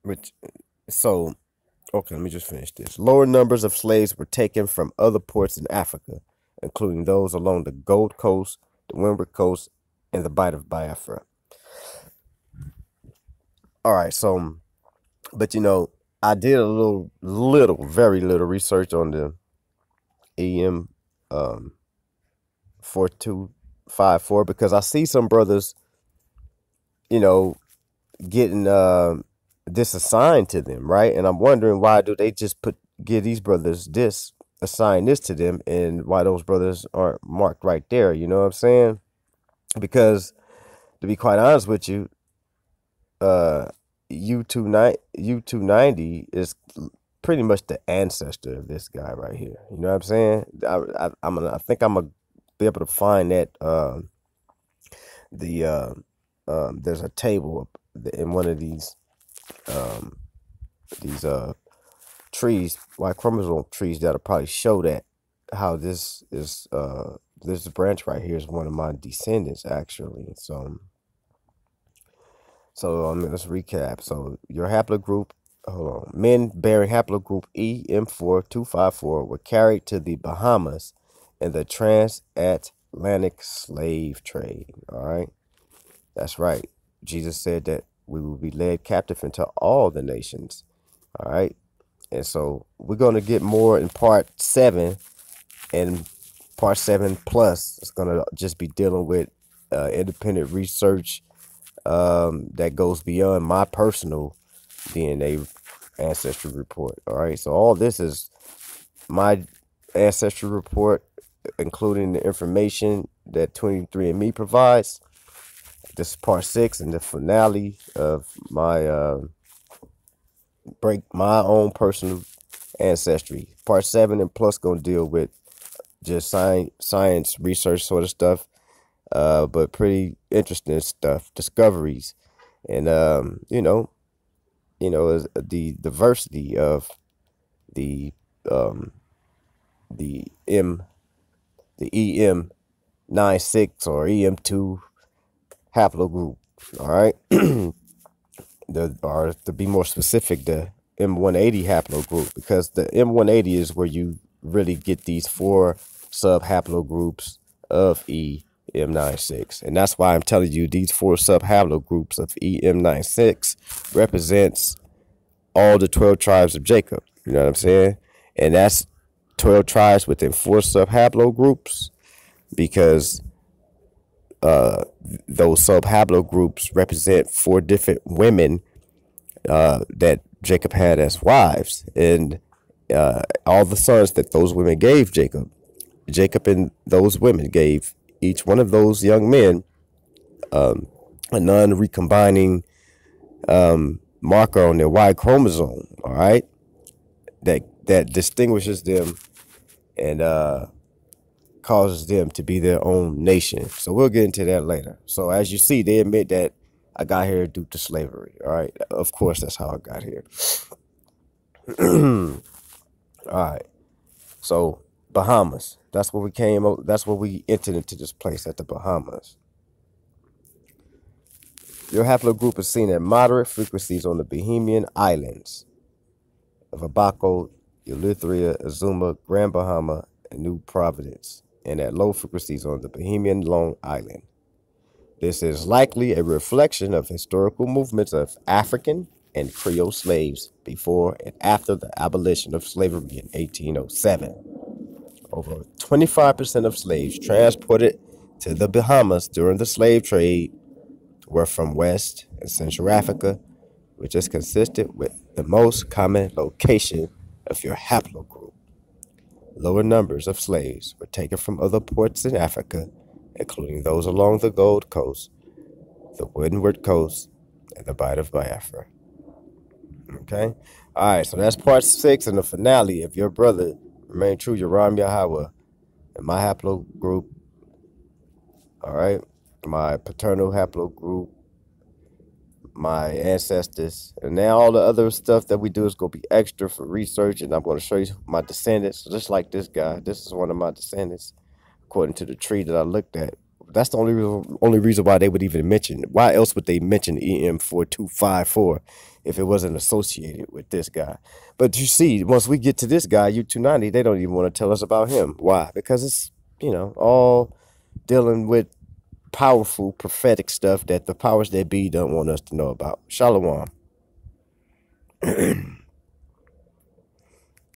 which so okay, let me just finish this. Lower numbers of slaves were taken from other ports in Africa, including those along the Gold Coast, the Windward Coast, and the Bight of Biafra. All right, so but I did a very little research on the EM 4254 because I see some brothers, you know, getting this assigned to them, right? And I'm wondering why do they just give these brothers this, assign this to them, and why those brothers aren't marked right there. You know what I'm saying? Because to be quite honest with you, uh, U290 is pretty much the ancestor of this guy right here. You know what I'm saying? I think I'm gonna be able to find that the there's a table in one of these trees, Y chromosome trees that'll probably show that how this branch right here is one of my descendants actually. Let's recap. So your haplogroup, hold on, men bearing haplogroup EM4254 were carried to the Bahamas in the transatlantic slave trade. All right, that's right. Jesus said that we will be led captive into all the nations. All right, and so we're gonna get more in part 7, and part 7 plus is gonna just be dealing with independent research that goes beyond my personal DNA ancestry report. All right, so all this is my ancestry report, including the information that 23andMe provides. This is part 6 and the finale of my break my own personal ancestry. Part 7 and plus gonna deal with just science research sort of stuff, but pretty interesting stuff, discoveries, and is the diversity of the um the M the EM96 or EM2 haplogroup. All right, or to be more specific, the M180 haplogroup, because the M180 is where you really get these 4 sub haplogroups of EM96, and that's why I'm telling you these 4 sub haplogroups of EM96 represents all the 12 tribes of Jacob. You know what I'm saying? And that's 12 tribes within 4 sub haplogroups, because those sub haplogroups represent 4 different women that Jacob had as wives, and all the sons that those women gave Jacob. Jacob and those women gave each one of those young men a non-recombining marker on their Y chromosome. All right, that distinguishes them and causes them to be their own nation. So we'll get into that later. So as you see, they admit that I got here due to slavery. All right, of course that's how I got here. All right, so Bahamas. That's where we came. That's where we entered into this place, at the Bahamas. Your haplogroup is seen at moderate frequencies on the Bahamian Islands of Abaco, Eleutheria, Azuma, Grand Bahama, and New Providence, and at low frequencies on the Bahamian Long Island. This is likely a reflection of historical movements of African and Creole slaves before and after the abolition of slavery in 1807. Over 25% of slaves transported to the Bahamas during the slave trade were from West and Central Africa, which is consistent with the most common location of your haplogroup. Lower numbers of slaves were taken from other ports in Africa, including those along the Gold Coast, the Windward Coast, and the Bight of Biafra. Okay? All right, so that's part 6 and the finale of your brother, remain true, Yaram Yahawa, and my haplogroup. All right? My paternal haplogroup, my ancestors, and now all the other stuff that we do is going to be extra for research, and I'm going to show you my descendants. So just like this guy, this is one of my descendants, according to the tree that I looked at That's the only reason why they would even mention. Why else would they mention EM4254 if it wasn't associated with this guy? But you see, once we get to this guy, U290, they don't even want to tell us about him. Why? Because it's, all dealing with powerful prophetic stuff that the powers that be don't want us to know about. Shalom.